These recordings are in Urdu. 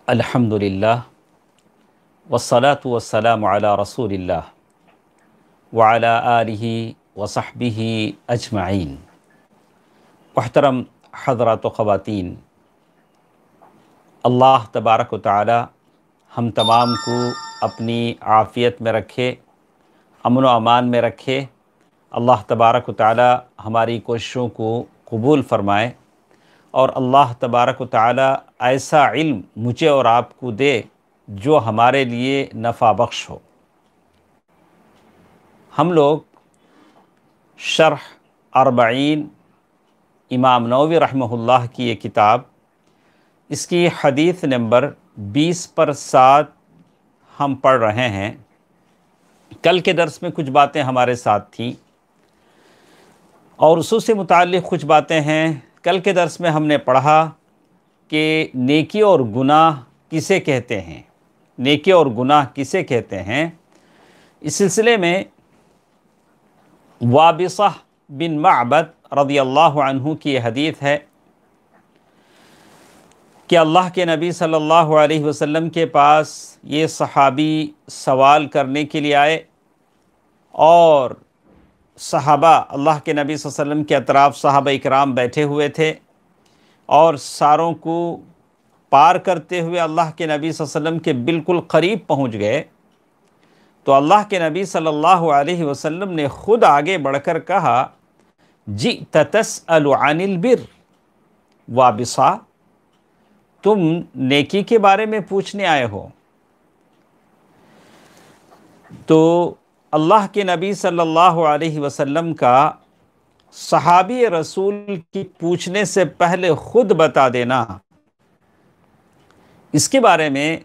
الحمدللہ والصلاة والسلام علی رسول اللہ وعلی آلہ وصحبہ اجمعین۔ محترم حضرات و خواتین، اللہ تبارک و تعالی ہم تمام کو اپنی عافیت میں رکھے، امن و امان میں رکھے۔ اللہ تبارک و تعالی ہماری کوششوں کو قبول فرمائے، اور اللہ تبارک و تعالی ایسا علم مجھے اور آپ کو دے جو ہمارے لیے نفع بخش ہو۔ ہم لوگ شرح اربعین امام نووی رحمہ اللہ کی یہ کتاب، اس کی حدیث نمبر 20 پر 7 ہم پڑھ رہے ہیں۔ کل کے درس میں کچھ باتیں ہمارے ساتھ تھیں اور اسی سے متعلق کچھ باتیں ہیں۔ کل کے درس میں ہم نے پڑھا کہ نیکی اور گناہ کسے کہتے ہیں، نیکی اور گناہ کسے کہتے ہیں۔ اس سلسلے میں وابصہ بن معبد رضی اللہ عنہ کی یہ حدیث ہے کہ اللہ کے نبی صلی اللہ علیہ وسلم کے پاس یہ صحابی سوال کرنے کے لیے آئے، اور صحابہ اللہ کے نبی صلی اللہ علیہ وسلم کے اطراف صحابہ اکرام بیٹھے ہوئے تھے، اور ساروں کو پار کرتے ہوئے اللہ کے نبی صلی اللہ علیہ وسلم کے بالکل قریب پہنچ گئے۔ تو اللہ کے نبی صلی اللہ علیہ وسلم نے خود آگے بڑھ کر کہا، جئت تسأل عن البر وابصہ، تم نیکی کے بارے میں پوچھنے آئے ہو۔ تو اللہ کے نبی صلی اللہ علیہ وسلم کا صحابی رسول کی پوچھنے سے پہلے خود بتا دینا، اس کے بارے میں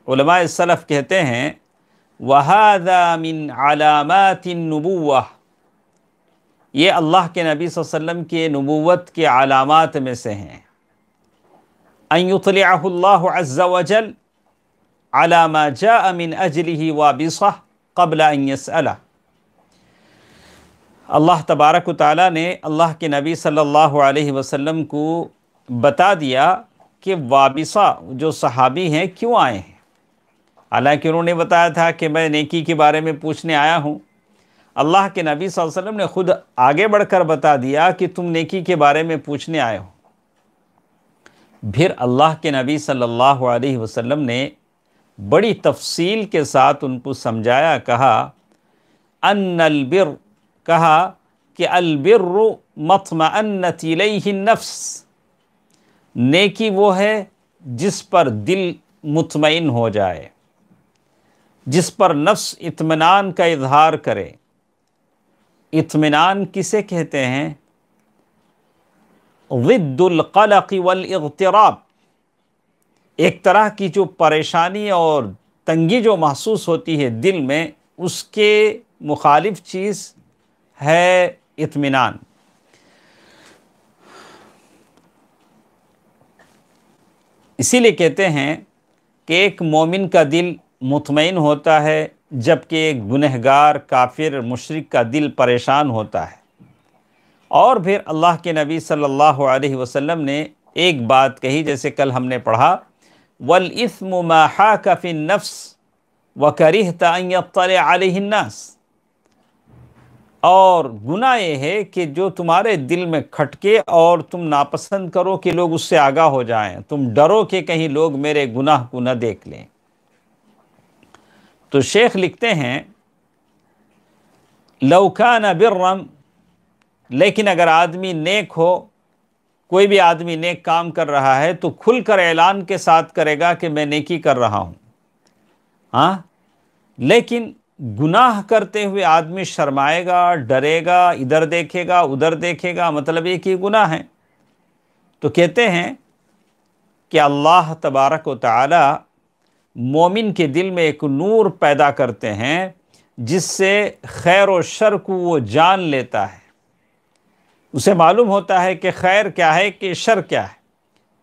علماء سلف کہتے ہیں وَهَذَا مِنْ عَلَامَاتِ النُّبُوَّةِ، یہ اللہ کے نبی صلی اللہ علیہ وسلم کے نبوت کے علامات میں سے ہیں۔ أَن يُطْلِعَهُ اللَّهُ عَزَّ وَجَلَّ عَلَى مَا جَاءَ مِنْ أَجْلِهِ وَابِصَةً قبل ان يسألہ، اللہ تبارک و تعالیٰ نے اللہ کے نبی صلی اللہ علیہ وسلم کو بتا دیا کہ وابصہ جو صحابی ہیں کیوں آئے ہیں۔ حالانکہ انہوں نے بتایا تھا کہ میں نیکی کے بارے میں پوچھنے آیا ہوں، اللہ کے نبی صلی اللہ علیہ وسلم نے خود آگے بڑھ کر بتا دیا کہ تم نیکی کے بارے میں پوچھنے آئے ہو۔ پھر اللہ کے نبی صلی اللہ علیہ وسلم نے بڑی تفصیل کے ساتھ ان کو سمجھایا، کہا ان البر، کہا کہ البر مطمئنت الیہ النفس، نیکی وہ ہے جس پر دل مطمئن ہو جائے، جس پر نفس اطمینان کا اظہار کرے۔ اطمینان کسے کہتے ہیں؟ ضد القلق والاغتراب، ایک طرح کی جو پریشانی اور تنگی جو محسوس ہوتی ہے دل میں، اس کے مخالف چیز ہے اطمینان۔ اسی لیے کہتے ہیں کہ ایک مومن کا دل مطمئن ہوتا ہے، جبکہ ایک گنہگار کافر مشرک کا دل پریشان ہوتا ہے۔ اور پھر اللہ کے نبی صلی اللہ علیہ وسلم نے ایک بات کہی، جیسے کل ہم نے پڑھا، وَالْإِثْمُ مَا حَاكَ فِي النَّفْسِ وَكَرِهْتَ أَن يَطَّلِعَ عَلَيْهِ النَّاسِ، اور گناہ یہ ہے کہ جو تمہارے دل میں کھٹکے اور تم ناپسند کرو کہ لوگ اس سے آگاہ ہو جائیں، تم ڈرو کہ کہیں لوگ میرے گناہ کو نہ دیکھ لیں۔ تو شیخ لکھتے ہیں لَوْ كَانَ بِرًّا، لیکن اگر آدمی نیک ہو، کوئی بھی آدمی نیک کام کر رہا ہے تو کھل کر اعلان کے ساتھ کرے گا کہ میں نیکی کر رہا ہوں، ہاں، لیکن گناہ کرتے ہوئے آدمی شرمائے گا، ڈرے گا، ادھر دیکھے گا ادھر دیکھے گا، مطلب یہ کہ گناہ ہے۔ تو کہتے ہیں کہ اللہ تبارک و تعالی مومن کے دل میں ایک نور پیدا کرتے ہیں، جس سے خیر و شر کو وہ جان لیتا ہے، اسے معلوم ہوتا ہے کہ خیر کیا ہے کہ شر کیا ہے۔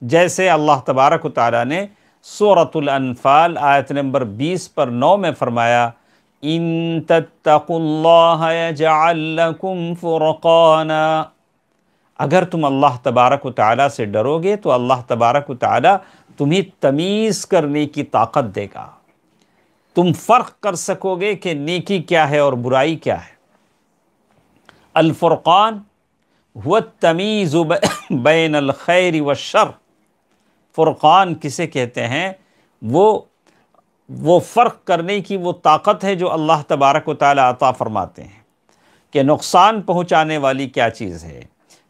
جیسے اللہ تبارک و تعالی نے سورۃ الانفال آیت نمبر 20 پر 9 میں فرمایا، ان تتقوا اللہ یجعل لکم فرقانا، اگر تم اللہ تبارک و تعالیٰ سے ڈرو گے تو اللہ تبارک و تعالیٰ تمہیں تمیز کرنے کی طاقت دے گا، تم فرق کر سکو گے کہ نیکی کیا ہے اور برائی کیا ہے۔ الفرقان هو التمیز بین الخیر والشر، فرقان کسے کہتے ہیں؟ وہ فرق کرنے کی وہ طاقت ہے جو اللہ تبارک و تعالیٰ عطا فرماتے ہیں کہ نقصان پہنچانے والی کیا چیز ہے،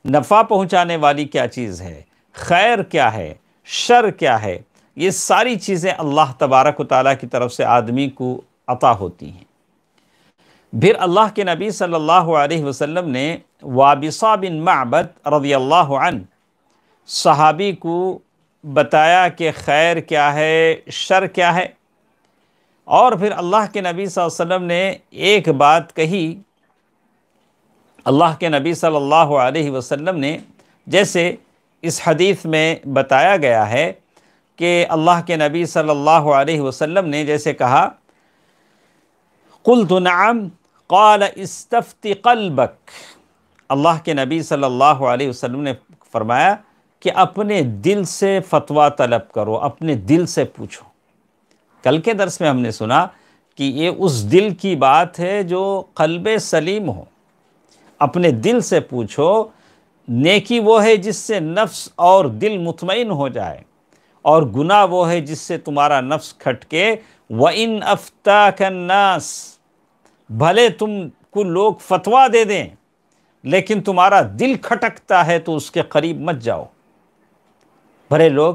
نفع پہنچانے والی کیا چیز ہے، خیر کیا ہے، شر کیا ہے۔ یہ ساری چیزیں اللہ تبارک و تعالیٰ کی طرف سے آدمی کو عطا ہوتی ہیں۔ پھر اللہ کے نبی صلی اللہ علیہ وسلم نے وابصہ بن معبد رضی اللہ عنہ صحابی کو بتایا کہ خیر کیا ہے، شر کیا ہے، اور پھر اللہ کے نبی صلی اللہ علیہ وسلم نے ایک بات کہی۔ اللہ کے نبی صلی اللہ علیہ وسلم نے، جیسے اس حدیث میں بتایا گیا ہے کہ اللہ کے نبی صلی اللہ علیہ وسلم نے جیسے کہا قلت نعم قال استفت قلبک، اللہ کے نبی صلی اللہ علیہ وسلم نے فرمایا کہ اپنے دل سے فتویٰ طلب کرو، اپنے دل سے پوچھو۔ کل کے درس میں ہم نے سنا کہ یہ اس دل کی بات ہے جو قلب سلیم ہو، اپنے دل سے پوچھو۔ نیکی وہ ہے جس سے نفس اور دل مطمئن ہو جائے، اور گناہ وہ ہے جس سے تمہارا نفس کھٹکے۔ وَإِنْ أَفْتَاكَ النَّاسِ، بھلے تم کو لوگ فتویٰ دے دیں لیکن تمہارا دل کھٹکتا ہے تو اس کے قریب مت جاؤ۔ بھلے لوگ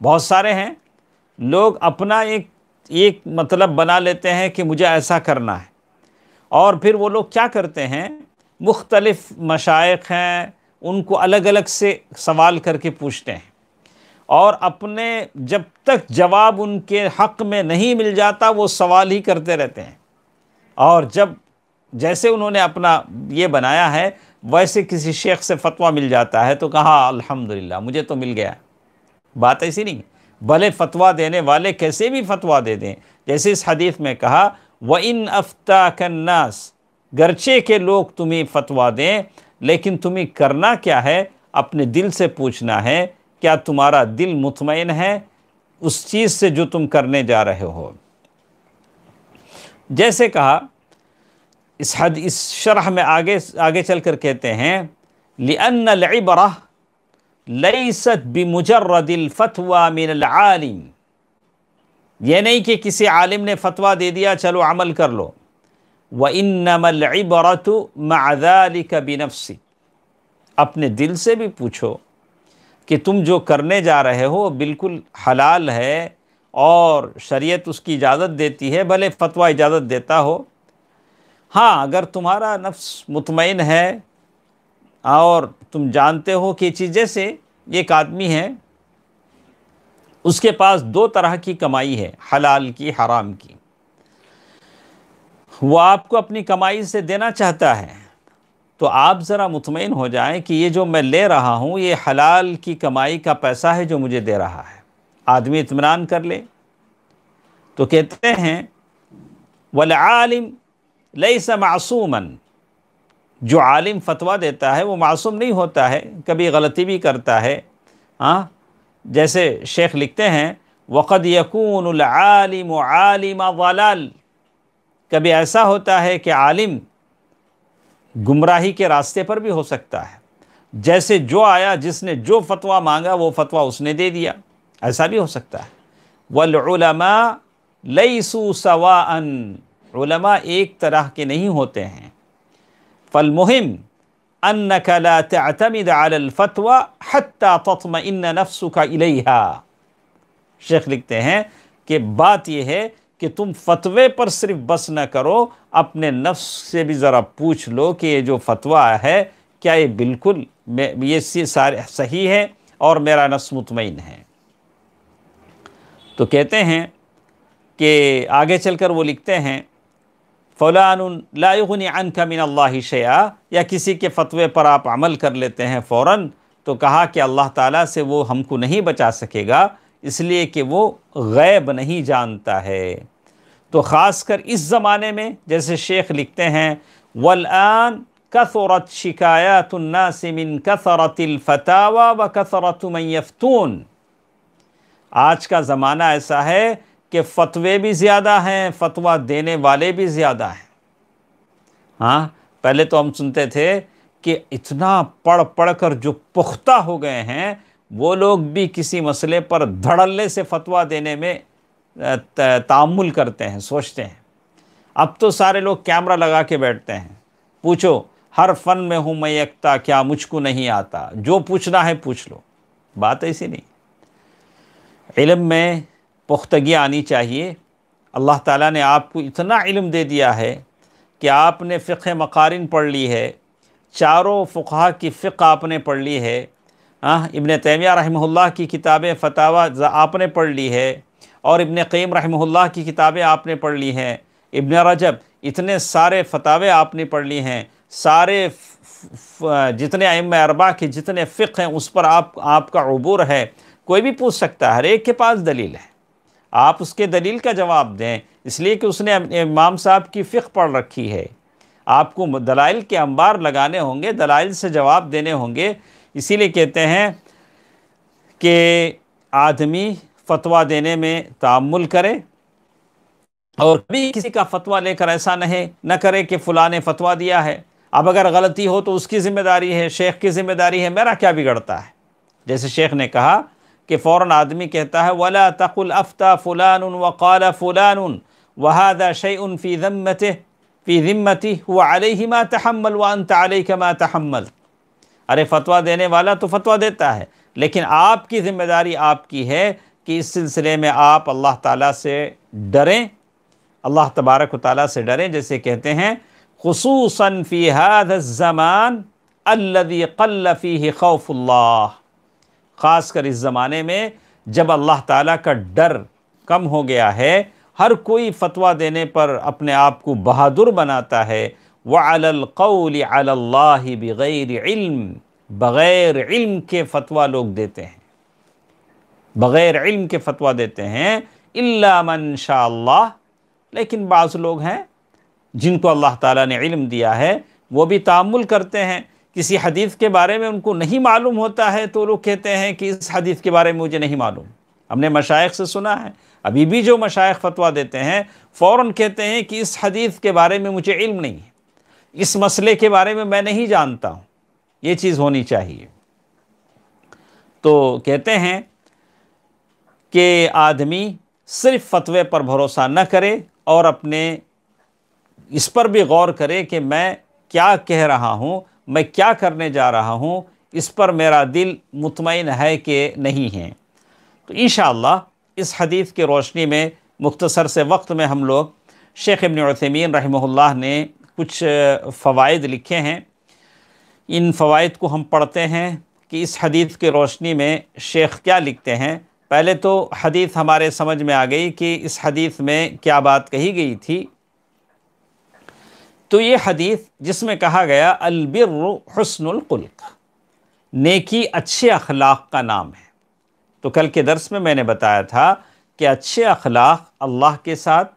بہت سارے ہیں، لوگ اپنا ایک مطلب بنا لیتے ہیں کہ مجھے ایسا کرنا ہے، اور پھر وہ لوگ کیا کرتے ہیں، مختلف مشائخ ہیں ان کو الگ الگ سے سوال کر کے پوچھتے ہیں، اور اپنے جب تک جواب ان کے حق میں نہیں مل جاتا وہ سوال ہی کرتے رہتے ہیں، اور جب جیسے انہوں نے اپنا یہ بنایا ہے ویسے کسی شیخ سے فتویٰ مل جاتا ہے تو کہا الحمدللہ مجھے تو مل گیا۔ بات ایسی نہیں، بھلے فتویٰ دینے والے کیسے بھی فتویٰ دے دیں، جیسے اس حدیث میں کہا وَإِنْ أَفْتَاكَ النَّاسِ، گرچہ کہ لوگ تمہیں فتویٰ دیں لیکن تمہیں کرنا کیا ہے، اپنے دل سے پوچھنا ہے کیا تمہارا دل مطمئن ہے اس چیز سے جو تم کرنے جا رہے ہو۔ جیسے کہا اس شرح میں آگے چل کر کہتے ہیں لِأَنَّ الْعِبْرَةَ لَيْسَتْ بِمُجَرَّدِ الْفَتْوَى مِنَ الْعَالِمِ، یہ نہیں کہ کسی عالم نے فتویٰ دے دیا چلو عمل کر لو۔ وَإِنَّمَا الْعِبْرَةُ مَعَ ذَلِكَ بِنَفْسِكَ، اپنے دل سے بھی پوچھو کہ تم جو کرنے جا رہے ہو بالکل حلال ہے اور شریعت اس کی اجازت دیتی ہے، بھلے فتویٰ اجازت دیتا ہو۔ ہاں اگر تمہارا نفس مطمئن ہے اور تم جانتے ہو کہ چیز، جیسے ایک آدمی ہے اس کے پاس دو طرح کی کمائی ہے، حلال کی، حرام کی، وہ آپ کو اپنی کمائی سے دینا چاہتا ہے، تو آپ ذرا مطمئن ہو جائیں کہ یہ جو میں لے رہا ہوں یہ حلال کی کمائی کا پیسہ ہے جو مجھے دے رہا ہے۔ آدمی اطمینان کر لے تو کہتے ہیں وَالْعَالِمْ لَيْسَ مَعْصُومًا، جو عالم فتویٰ دیتا ہے وہ معصوم نہیں ہوتا ہے، کبھی غلطی بھی کرتا ہے۔ جیسے شیخ لکھتے ہیں وَقَدْ يَكُونُ الْعَالِمُ عَالِمَ ضَلَالٍ، کبھی ایسا ہوتا ہے کہ عالم گمراہی کے راستے پر بھی ہو سکتا ہے، جیسے جو آیا جس نے جو فتویٰ مانگا وہ فتویٰ اس نے دے دیا، ایسا بھی ہو سکتا ہے۔ وَالْعُلَمَاء لَيْسُوا سَوَاءً، علماء ایک طرح کے نہیں ہوتے ہیں۔ فالمهم أنك لا تعتمد على الفتوى حتى تطمئن نفسك إليها، شیخ لکھتے ہیں کہ بات یہ ہے کہ تم فتوے پر صرف بس نہ کرو، اپنے نفس سے بھی ذرا پوچھ لو کہ یہ جو فتویٰ ہے کیا یہ بالکل یہ صحیح ہے اور میرا نفس مطمئن ہے۔ تو کہتے ہیں کہ آگے چل کر وہ لکھتے ہیں فلان لا یغنی عنک من اللہ شیئا، یا کسی کے فتوے پر آپ عمل کر لیتے ہیں فوراً، تو کہا کہ اللہ تعالیٰ سے وہ ہم کو نہیں بچا سکے گا، اس لیے کہ وہ غیب نہیں جانتا ہے۔ تو خاص کر اس زمانے میں جیسے شیخ لکھتے ہیں والآن کثرت شکایات الناس من کثرت الفتاوی و کثرت من یفتون۔ آج کا زمانہ ایسا ہے کہ فتوے بھی زیادہ ہیں، فتویٰ دینے والے بھی زیادہ ہیں۔ ہاں، پہلے تو ہم سنتے تھے کہ اتنا پڑھ پڑھ کر جو پختہ ہو گئے ہیں وہ لوگ بھی کسی مسئلے پر دھڑلے سے فتویٰ دینے میں تأمل کرتے ہیں، سوچتے ہیں۔ اب تو سارے لوگ کیمرہ لگا کے بیٹھتے ہیں، پوچھو ہر فن میں ہوں میں یکتا، کیا مجھ کو نہیں آتا، جو پوچھنا ہے پوچھ لو۔ بات ایسی نہیں، علم میں پختگی آنی چاہیے۔ اللہ تعالیٰ نے آپ کو اتنا علم دے دیا ہے کہ آپ نے فقہ مقارن پڑھ لی ہے، چاروں فقہا کی فقہ آپ نے پڑھ لی ہے، ابن تیمیہ رحمہ اللہ کی کتابیں فتاوی آپ نے پڑھ لی ہے، اور ابن قیم رحمہ اللہ کی کتابیں آپ نے پڑھ لی ہیں، ابن رجب، اتنے سارے فتاوے آپ نے پڑھ لی ہیں، سارے جتنے ائمہ اربعہ کے جتنے فقہ ہیں اس پر آپ کا عبور ہے۔ کوئی بھی پوچھ سکتا ہے، ہر ایک کے پاس دلیل ہے، آپ اس کے دلیل کا جواب دیں، اس لیے کہ اس نے امام صاحب کی فقہ پڑھ رکھی ہے۔ آپ کو دلائل کے انبار لگانے ہوں گے، دلائل سے جواب دینے ہوں گے۔ اسی لیے کہتے ہیں کہ آدمی فتویٰ دینے میں تأمل کرے، اور کبھی کسی کا فتویٰ لے کر ایسا نہ کرے کہ فلاں نے فتویٰ دیا ہے، اب اگر غلطی ہو تو اس کی ذمہ داری ہے، شیخ کی ذمہ داری ہے، میرا کیا بگڑتا ہے۔ جیسے شیخ نے کہا کہ فوراً آدمی کہتا ہے وَلَا تَقُلْ أَفْتَى فُلَانٌ وَقَالَ فُلَانٌ وَهَذَا شَيْءٌ فِي ذِمَّتِهِ وَعَلَيْهِ مَا تَحَمَّلْ وَأَنْتَ عَلَيْكَ مَا تَحَمَّلْ۔ ارے فتویٰ دینے والا تو فتویٰ دیتا ہے، لیکن آپ کی ذمہ داری آپ کی ہے کہ اس سلسلے میں آپ اللہ تعالیٰ سے ڈریں، اللہ تبارک و تعالیٰ سے ڈریں۔ جیسے کہتے ہیں خصوصاً فی هذا الزمان الذي قل فیہ خوف اللہ، خاص کر اس زمانے میں جب اللہ تعالیٰ کا ڈر کم ہو گیا ہے، ہر کوئی فتویٰ دینے پر اپنے آپ کو بہادر بناتا ہے۔ وَعَلَى الْقَوْلِ عَلَى اللَّهِ بِغَيْرِ عِلْم، بغیر علم کے فتویٰ لوگ دیتے ہیں، بغیر علم کے فتویٰ دیتے ہیں۔ إِلَّا مَنْ شَاءَ اللَّهُ، لیکن بعض لوگ ہیں جن کو اللہ تعالیٰ نے علم دیا ہے، وہ بھی تأمل کرتے ہیں۔ کسی حدیث کے بارے میں ان کو نہیں معلوم ہوتا ہے تو لوگ کہتے ہیں کہ اس حدیث کے بارے میں مجھے نہیں معلوم۔ ہم نے مشائخ سے سنا ہے، ابھی بھی جو مشائخ فتویٰ دیتے ہیں فوراً کہتے ہیں کہ اس حدیث کے بارے میں مجھے علم نہیں ہے، اس مسئلے کے بارے میں نہیں جانتا ہوں، یہ چیز ہونی چاہیے۔ تو کہتے ہیں کہ آدمی صرف فتوے پر بھروسہ نہ کرے اور اپنے اس پر بھی غور کرے کہ میں کیا کہہ رہا ہوں، میں کیا کرنے جا رہا ہوں، اس پر میرا دل مطمئن ہے کہ نہیں ہے۔ تو انشاءاللہ اس حدیث کی روشنی میں مختصر سے وقت میں ہم لوگ شیخ ابن عثیمین رحمہ اللہ نے کچھ فوائد لکھے ہیں، ان فوائد کو ہم پڑھتے ہیں کہ اس حدیث کی روشنی میں شیخ کیا لکھتے ہیں۔ پہلے تو حدیث ہمارے سمجھ میں آ گئی کہ اس حدیث میں کیا بات کہی گئی تھی۔ تو یہ حدیث جس میں کہا گیا البر حسن الخلق، نیکی اچھے اخلاق کا نام ہے۔ تو کل کے درس میں نے بتایا تھا کہ اچھے اخلاق اللہ کے ساتھ،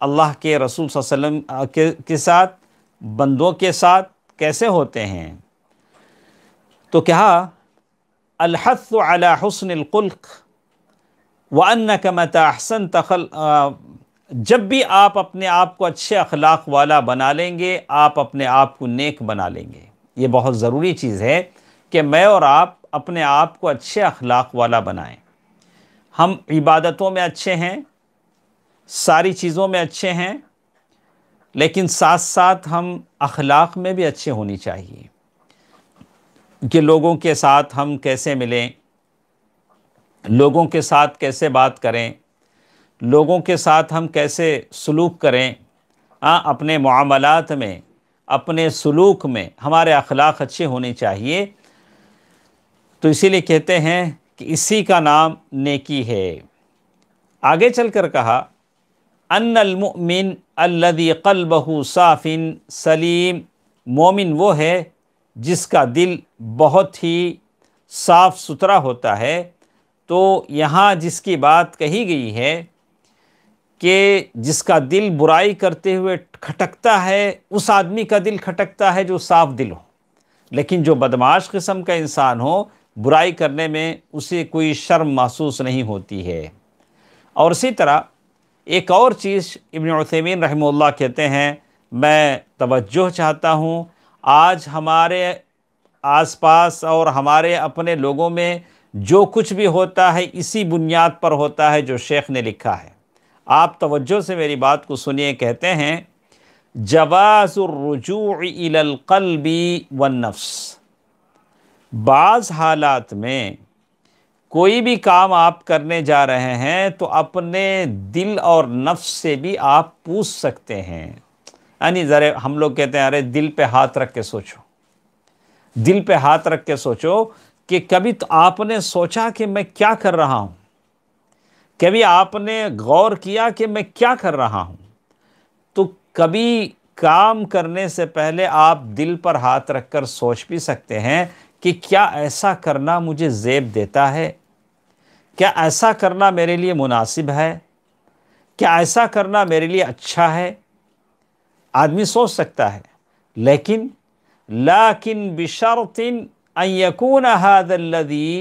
اللہ کے رسول صلی اللہ علیہ وسلم کے ساتھ، بندوں کے ساتھ کیسے ہوتے ہیں۔ تو کہا الحث علی حسن الخلق وَأَنَّكَ مَتَى أَحْسَنْتَ، جب بھی آپ اپنے آپ کو اچھے اخلاق والا بنا لیں گے، آپ اپنے آپ کو نیک بنا لیں گے۔ یہ بہت ضروری چیز ہے کہ میں اور آپ اپنے آپ کو اچھے اخلاق والا بنائیں۔ ہم عبادتوں میں اچھے ہیں، ساری چیزوں میں اچھے ہیں، لیکن ساتھ ساتھ ہم اخلاق میں بھی اچھے ہونی چاہیے کہ لوگوں کے ساتھ ہم کیسے ملیں، لوگوں کے ساتھ کیسے بات کریں، لوگوں کے ساتھ ہم کیسے سلوک کریں، اپنے معاملات میں، اپنے سلوک میں ہمارے اخلاق اچھے ہونے چاہیے۔ تو اسی لیے کہتے ہیں کہ اسی کا نام نیکی ہے۔ آگے چل کر کہا ان المؤمن الذي قلبه صاف سلیم، مومن وہ ہے جس کا دل بہت ہی صاف ستھرا ہوتا ہے۔ تو یہاں جس کی بات کہی گئی ہے کہ جس کا دل برائی کرتے ہوئے کھٹکتا ہے اس آدمی کا دل کھٹکتا ہے جو صاف دل ہو، لیکن جو بدمعاش قسم کا انسان ہو برائی کرنے میں اسے کوئی شرم محسوس نہیں ہوتی ہے۔ اور اسی طرح ایک اور چیز ابن عثیمین رحمہ اللہ کہتے ہیں، میں توجہ چاہتا ہوں، آج ہمارے آس پاس اور ہمارے اپنے لوگوں میں جو کچھ بھی ہوتا ہے اسی بنیاد پر ہوتا ہے جو شیخ نے لکھا ہے۔ آپ توجہ سے میری بات کو سنیے، کہتے ہیں جواز الرجوع الی القلب والنفس، بعض حالات میں کوئی بھی کام آپ کرنے جا رہے ہیں تو اپنے دل اور نفس سے بھی آپ پوچھ سکتے ہیں۔ یعنی ذرا ہم لوگ کہتے ہیں ارے دل پہ ہاتھ رکھ کے سوچو، دل پہ ہاتھ رکھ کے سوچو کہ کبھی تو آپ نے سوچا کہ میں کیا کر رہا ہوں، کبھی آپ نے غور کیا کہ میں کیا کر رہا ہوں؟ تو کبھی کام کرنے سے پہلے آپ دل پر ہاتھ رکھ کر سوچ بھی سکتے ہیں کہ کیا ایسا کرنا مجھے زیب دیتا ہے، کیا ایسا کرنا میرے لیے مناسب ہے، کیا ایسا کرنا میرے لیے اچھا ہے؟ آدمی سوچ سکتا ہے، لیکن بشرط ان يكون هذا الذي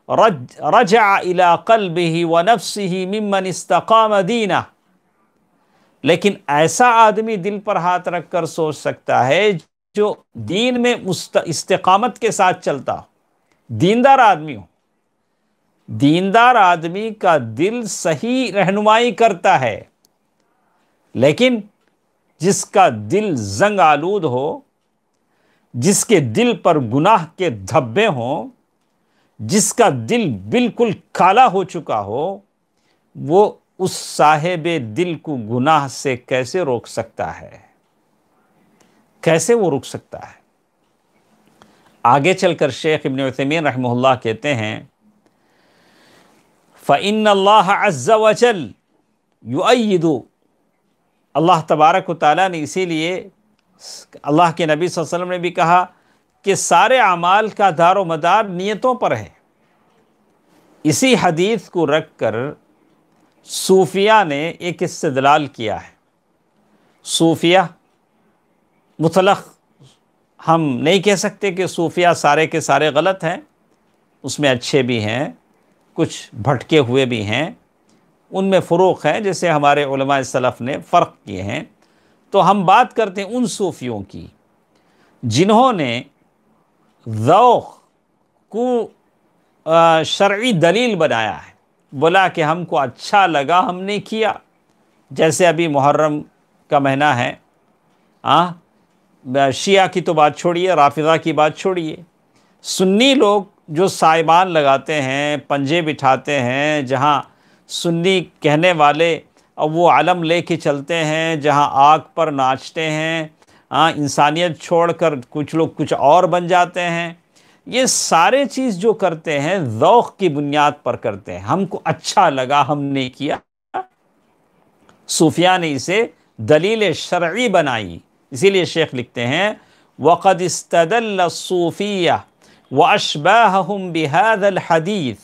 رجع الى قلبه ونفسه ممن استقام دینہ، لیکن ایسا آدمی دل پر ہاتھ رکھ کر سوچ سکتا ہے جو دین میں استقامت کے ساتھ چلتا ہو، دیندار آدمی ہو۔ دیندار آدمی کا دل صحیح رہنمائی کرتا ہے، لیکن جس کا دل زنگ آلود ہو، جس کے دل پر گناہ کے دھبے ہوں، جس کا دل بالکل کالا ہو چکا ہو، وہ اس صاحب دل کو گناہ سے کیسے روک سکتا ہے؟ کیسے وہ روک سکتا ہے؟ آگے چل کر شیخ ابن عثیمین رحمہ اللہ کہتے ہیں فَإِنَّ اللَّهَ عَزَّ وَجَلَّ يُؤَيِّدُ، اللہ تبارک و تعالیٰ نے اسی لیے اللہ کے نبی صلی اللہ علیہ وسلم نے بھی کہا کہ سارے اعمال کا دار و مدار نیتوں پر ہے۔ اسی حدیث کو رکھ کر صوفیہ نے ایک استدلال کیا ہے۔ صوفیہ مطلق ہم نہیں کہہ سکتے کہ صوفیہ سارے کے سارے غلط ہیں، اس میں اچھے بھی ہیں، کچھ بھٹکے ہوئے بھی ہیں، ان میں فروق ہے جیسے ہمارے علماء سلف نے فرق کیے ہیں۔ تو ہم بات کرتے ہیں ان صوفیوں کی جنہوں نے ذوق کو شرعی دلیل بنایا ہے، بولا کہ ہم کو اچھا لگا ہم نے کیا۔ جیسے ابھی محرم کا مہینہ ہے، شیعہ کی تو بات چھوڑیے، رافضہ کی بات چھوڑیے، سنی لوگ جو سائبان لگاتے ہیں، پنجے بٹھاتے ہیں، جہاں سنی کہنے والے اب وہ علم لے کے چلتے ہیں، جہاں آگ پر ناچتے ہیں، انسانیت چھوڑ کر کچھ لوگ کچھ اور بن جاتے ہیں، یہ سارے چیز جو کرتے ہیں ذوق کی بنیاد پر کرتے ہیں، ہم کو اچھا لگا ہم نے کیا۔ صوفیہ نے اسے دلیل شرعی بنائی، اسی لیے شیخ لکھتے ہیں وَقَدْ اسْتَدَلَّ الصُّوفِيَّةُ وَأَشْبَاهَهُمْ بِهَذَا الْحَدِيثِ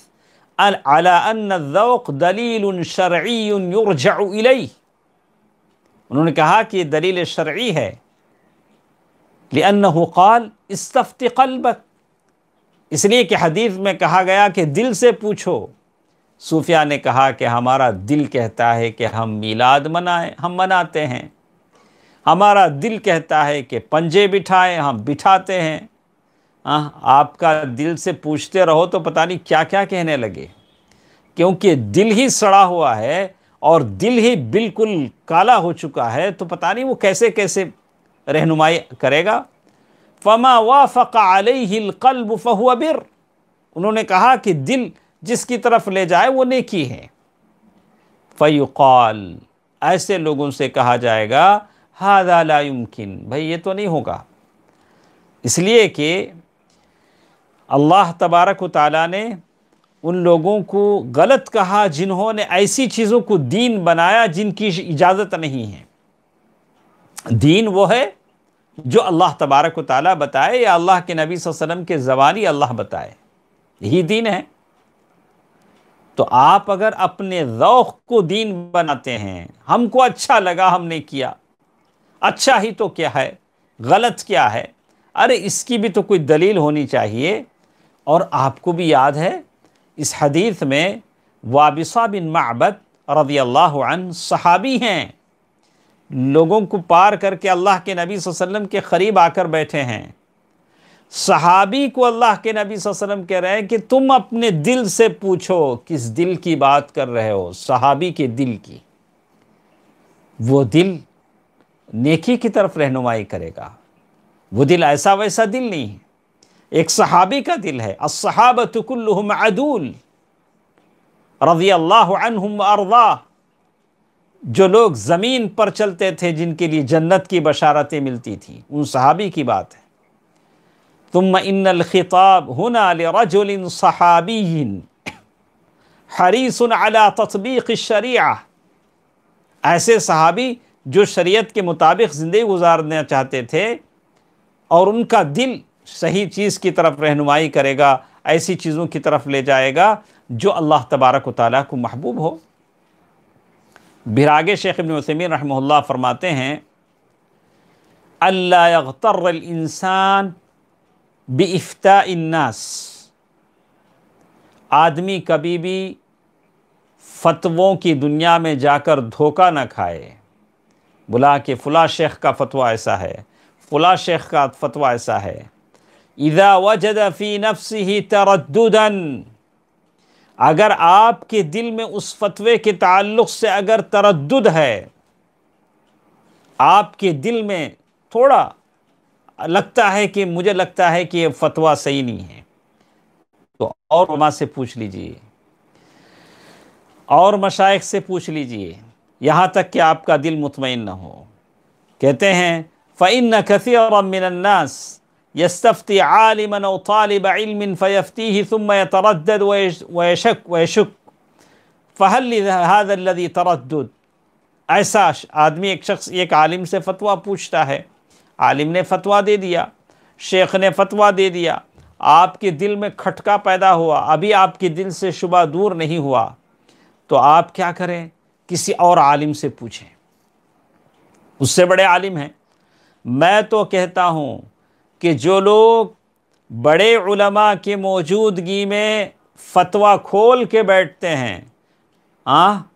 عَلَى أَنَّ الذَّوْقَ دَلِيلٌ شَرْعِيٌّ يُرْجَعُ إِلَيْهِ، انہوں نے کہا کہ یہ دلیل شرعی ہے، لِأَنَّهُ قَالَ اسْتَفْتِ قَلْبَكَ، اس لیے کہ حدیث میں کہا گیا کہ دل سے پوچھو۔ صوفیہ نے کہا کہ ہمارا دل کہتا ہے کہ ہم میلاد منائیں، ہم مناتے ہیں، ہمارا دل کہتا ہے کہ پنجے بٹھائیں، ہم بٹھاتے ہیں۔ آپ کا دل سے پوچھتے رہو تو پتہ نہیں کیا کیا کہنے لگے، کیونکہ دل ہی سڑا ہوا ہے اور دل ہی بالکل کالا ہو چکا ہے، تو پتہ نہیں وہ کیسے کیسے رہنمائی کرے گا۔ فَمَا وَافَقَ عَلَيْهِ الْقَلْبُ فَهُوَ بِرٌّ، انہوں نے کہا کہ دل جس کی طرف لے جائے وہ نیکی ہے۔ فَيُقَال، ایسے لوگوں سے کہا جائے گا هَذَا لَا يُمْكِن، بھئی یہ تو نہیں ہوگا، اس لیے کہ اللہ تبارک و تعالیٰ نے ان لوگوں کو غلط کہا جنہوں نے ایسی چیزوں کو دین بنایا جن کی اجازت نہیں ہے۔ دین وہ ہے جو اللہ تبارک و تعالیٰ بتائے یا اللہ کے نبی صلی اللہ علیہ وسلم کے زبانی اللہ بتائے، یہی دین ہے۔ تو آپ اگر اپنے ذوق کو دین بناتے ہیں، ہم کو اچھا لگا ہم نے کیا، اچھا ہی تو کیا ہے، غلط کیا ہے، ارے اس کی بھی تو کوئی دلیل ہونی چاہیے۔ اور آپ کو بھی یاد ہے اس حدیث میں وابصہ بن معبد رضی اللہ عنہ صحابی ہیں، لوگوں کو پار کر کے اللہ کے نبی صلی اللہ علیہ وسلم کے قریب آ کر بیٹھے ہیں۔ صحابی کو اللہ کے نبی صلی اللہ علیہ وسلم کہہ رہے ہیں کہ تم اپنے دل سے پوچھو کس دل کی بات کر رہے ہو، صحابی کے دل کی۔ وہ دل نیکی کی طرف رہنمائی کرے گا، وہ دل ایسا ویسا دل نہیں ہے، ایک صحابی کا دل ہے۔ الصحابۃ کلہم عدول رضی اللہ عنہم وارضاہ، جو لوگ زمین پر چلتے تھے جن کے لیے جنت کی بشارتیں ملتی تھیں، ان صحابی کی بات ہے۔ ثم ان الخطاب هنا لرجل صحابی حریص علی تطبیق الشریعہ، ایسے صحابی جو شریعت کے مطابق زندگی گزارنا چاہتے تھے اور ان کا دل صحیح چیز کی طرف رہنمائی کرے گا، ایسی چیزوں کی طرف لے جائے گا جو اللہ تبارک و تعالیٰ کو محبوب ہو۔ پھر آگے شیخ ابن عثیمین رحمہ اللہ فرماتے ہیں اللہ یغتر الانسان بافتاء الناس، آدمی کبھی بھی فتووں کی دنیا میں جا کر دھوکہ نہ کھائے، بلا کہ فلاں شیخ کا فتویٰ ایسا ہے، فلاں شیخ کا فتویٰ ایسا ہے۔ اذا وجد فی نفسہ ترددا، اگر آپ کے دل میں اس فتوے کے تعلق سے اگر تردد ہے، آپ کے دل میں تھوڑا لگتا ہے کہ مجھے لگتا ہے کہ یہ فتویٰ صحیح نہیں ہے، تو اور علماء سے پوچھ لیجئے، اور مشائخ سے پوچھ لیجئے، یہاں تک کہ آپ کا دل مطمئن نہ ہو۔ کہتے ہیں فَإِنَّ كَثِيرًا مِّنَ النَّاسِ يَسْتَفْتِي عَالِمًا أَوْ طَالِبَ عِلْمٍ فَيَفْتِيهِ ثُمَّ يَتَرَدَّدُ وَيَشُكُّ فَهَلْ لِهَذَا الَّذِي تَرَدُّدُ، ایسا آدمی ایک شخص ایک عالم سے فتویٰ پوچھتا ہے، عالم نے فتویٰ دے دیا، شیخ نے فتویٰ دے دیا، آپ کے دل میں کھٹکا پیدا ہوا، ابھی آپ کے دل سے شبہ دور نہیں ہوا، تو آپ کیا کریں؟ کسی اور عالم سے پوچھیں، اس سے بڑے عالم ہیں۔ میں تو کہتا ہوں کہ جو لوگ بڑے علماء کی موجودگی میں فتویٰ کھول کے بیٹھتے ہیں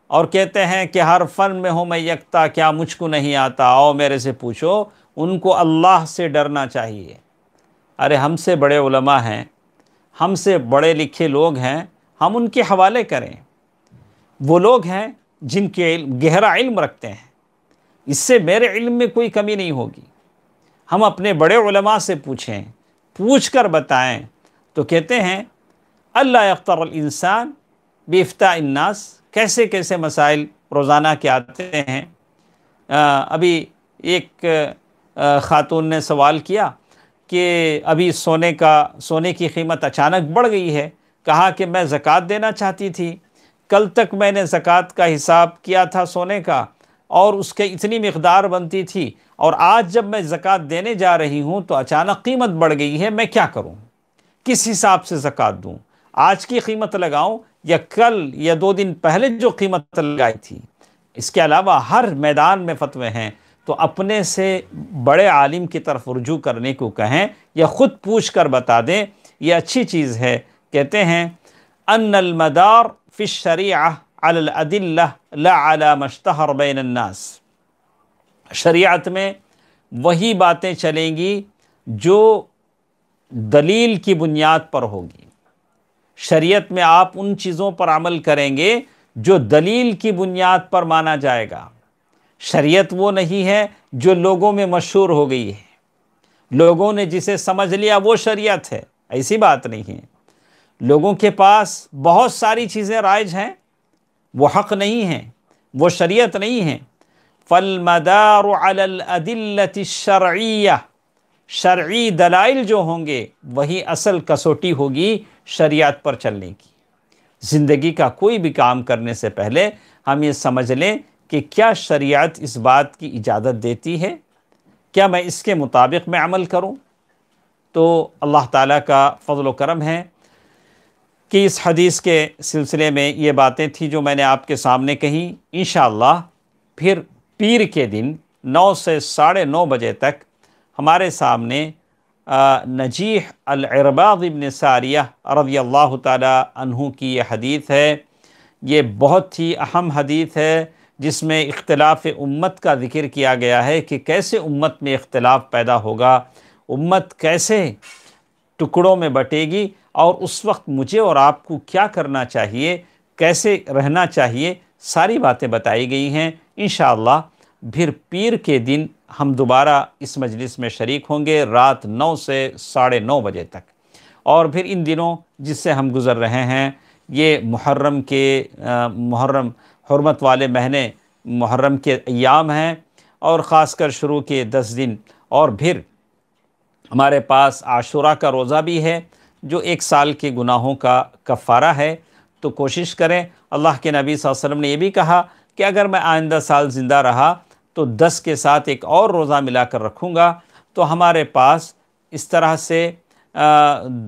اور کہتے ہیں کہ ہر فن میں ہوں میں یکتا، کیا مجھ کو نہیں آتا، آؤ میرے سے پوچھو، ان کو اللہ سے ڈرنا چاہیے۔ ارے ہم سے بڑے علماء ہیں، ہم سے بڑے لکھے لوگ ہیں، ہم ان کے حوالے کریں، وہ لوگ ہیں جن کے گہرا علم رکھتے ہیں، اس سے میرے علم میں کوئی کمی نہیں ہوگی۔ ہم اپنے بڑے علماء سے پوچھیں، پوچھ کر بتائیں۔ تو کہتے ہیں اللہ یغتر الانسان بافتاء الناس، کیسے کیسے مسائل روزانہ کے آتے ہیں۔ ابھی ایک خاتون نے سوال کیا کہ ابھی سونے کی قیمت اچانک بڑھ گئی ہے، کہا کہ میں زکوٰۃ دینا چاہتی تھی، کل تک میں نے زکوٰۃ کا حساب کیا تھا سونے کا اور اس کے اتنی مقدار بنتی تھی، اور آج جب میں زکوٰۃ دینے جا رہی ہوں تو اچانک قیمت بڑھ گئی ہے، میں کیا کروں، کس حساب سے زکوٰۃ دوں، آج کی قیمت لگاؤں یا کل یا 2 دن پہلے جو قیمت لگائی تھی۔ اس کے علاوہ ہر میدان میں فتوے ہیں، تو اپنے سے بڑے عالم کی طرف رجوع کرنے کو کہیں یا خود پوچھ کر بتا دیں، یہ اچھی چیز ہے۔ کہتے ہیں ان المدار فی الشریعہ علی الادلہ لا علی ما اشتہر بین الناس، شریعت میں وہی باتیں چلیں گی جو دلیل کی بنیاد پر ہوگی۔ شریعت میں آپ ان چیزوں پر عمل کریں گے جو دلیل کی بنیاد پر مانا جائے گا۔ شریعت وہ نہیں ہے جو لوگوں میں مشہور ہو گئی ہے، لوگوں نے جسے سمجھ لیا وہ شریعت ہے، ایسی بات نہیں ہے۔ لوگوں کے پاس بہت ساری چیزیں رائج ہیں، وہ حق نہیں ہیں، وہ شریعت نہیں ہیں۔ فالمدار علی الادلۃ الشرعیہ، شرعی دلائل جو ہوں گے وہی اصل کسوٹی ہوگی شریعت پر چلنے کی۔ زندگی کا کوئی بھی کام کرنے سے پہلے ہم یہ سمجھ لیں کہ کیا شریعت اس بات کی اجازت دیتی ہے، کیا میں اس کے مطابق میں عمل کروں؟ تو اللہ تعالیٰ کا فضل و کرم ہے، کہ اس حدیث کے سلسلے میں یہ باتیں تھیں جو میں نے آپ کے سامنے کہیں۔ انشاءاللہ پھر پیر کے دن 9 سے 9:30 بجے تک ہمارے سامنے نجیح العرباض ابن ساریہ رضی اللہ تعالی عنہ کی یہ حدیث ہے۔ یہ بہت ہی اہم حدیث ہے، جس میں اختلاف امت کا ذکر کیا گیا ہے کہ کیسے امت میں اختلاف پیدا ہوگا، امت کیسے ٹکڑوں میں بٹے گی، اور اس وقت مجھے اور آپ کو کیا کرنا چاہیے، کیسے رہنا چاہیے، ساری باتیں بتائی گئی ہیں۔ انشاءاللہ پھر پیر کے دن ہم دوبارہ اس مجلس میں شریک ہوں گے رات 9 سے 9:30 بجے تک۔ اور پھر ان دنوں جس سے ہم گزر رہے ہیں، یہ محرم حرمت والے مہینے محرم کے ایام ہیں، اور خاص کر شروع کے 10 دن، اور پھر ہمارے پاس عاشوراء کا روزہ بھی ہے جو 1 سال کے گناہوں کا کفارہ ہے۔ تو کوشش کریں، اللہ کے نبی صلی اللہ علیہ وسلم نے یہ بھی کہا کہ اگر میں آئندہ سال زندہ رہا تو 10 کے ساتھ ایک اور روزہ ملا کر رکھوں گا، تو ہمارے پاس اس طرح سے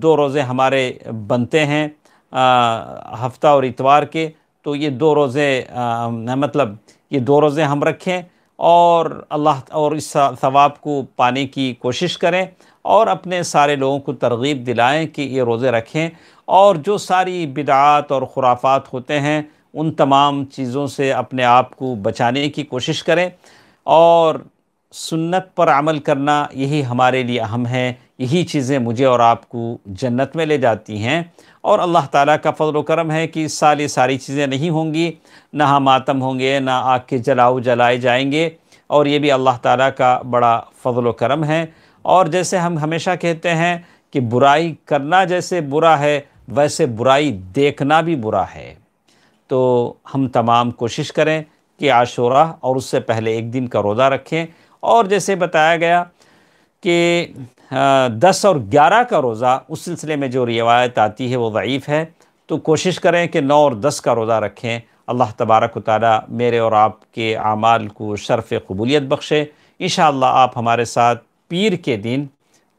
2 روزے ہمارے بنتے ہیں ہفتہ اور اتوار کے۔ تو یہ 2 روزے یہ 2 روزے ہم رکھیں، اور اس ثواب کو پانے کی کوشش کریں، اور اپنے سارے لوگوں کو ترغیب دلائیں کہ یہ روزے رکھیں، اور جو ساری بدعات اور خرافات ہوتے ہیں ان تمام چیزوں سے اپنے آپ کو بچانے کی کوشش کریں، اور سنت پر عمل کرنا یہی ہمارے لیے اہم ہے۔ یہی چیزیں مجھے اور آپ کو جنت میں لے جاتی ہیں، اور اللہ تعالیٰ کا فضل و کرم ہے کہ اس سال یہ ساری چیزیں نہیں ہوں گی، نہ ماتم ہوں گے، نہ آگ کے جلاؤ جلائے جائیں گے، اور یہ بھی اللہ تعالیٰ کا بڑا فضل و کرم ہے۔ اور جیسے ہم ہمیشہ کہتے ہیں کہ برائی کرنا جیسے برا ہے، ویسے برائی دیکھنا بھی برا ہے۔ تو ہم تمام کوشش کریں کہ عاشوراء اور اس سے پہلے 1 دن کا روزہ رکھیں، اور جیسے بتایا گیا کہ 10 اور 11 کا روزہ، اس سلسلے میں جو روایت آتی ہے وہ ضعیف ہے، تو کوشش کریں کہ 9 اور 10 کا روزہ رکھیں۔ اللہ تبارک و تعالیٰ میرے اور آپ کے اعمال کو شرف قبولیت بخشے۔ انشاءاللہ آپ ہمارے ساتھ پیر کے دن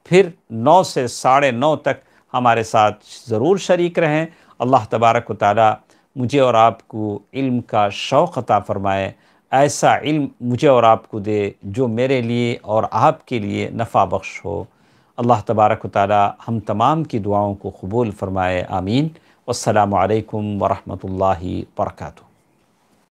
پھر 9 سے 9:30 تک ہمارے ساتھ ضرور شریک رہیں۔ اللہ تبارک و تعالیٰ مجھے اور آپ کو علم کا شوق عطا فرمائے، ایسا علم مجھے اور آپ کو دے جو میرے لیے اور آپ کے لیے نفع بخش ہو۔ اللہ تبارک و تعالیٰ ہم تمام کی دعاؤں کو قبول فرمائے، آمین۔ والسلام علیکم ورحمۃ اللہ وبرکاتہ۔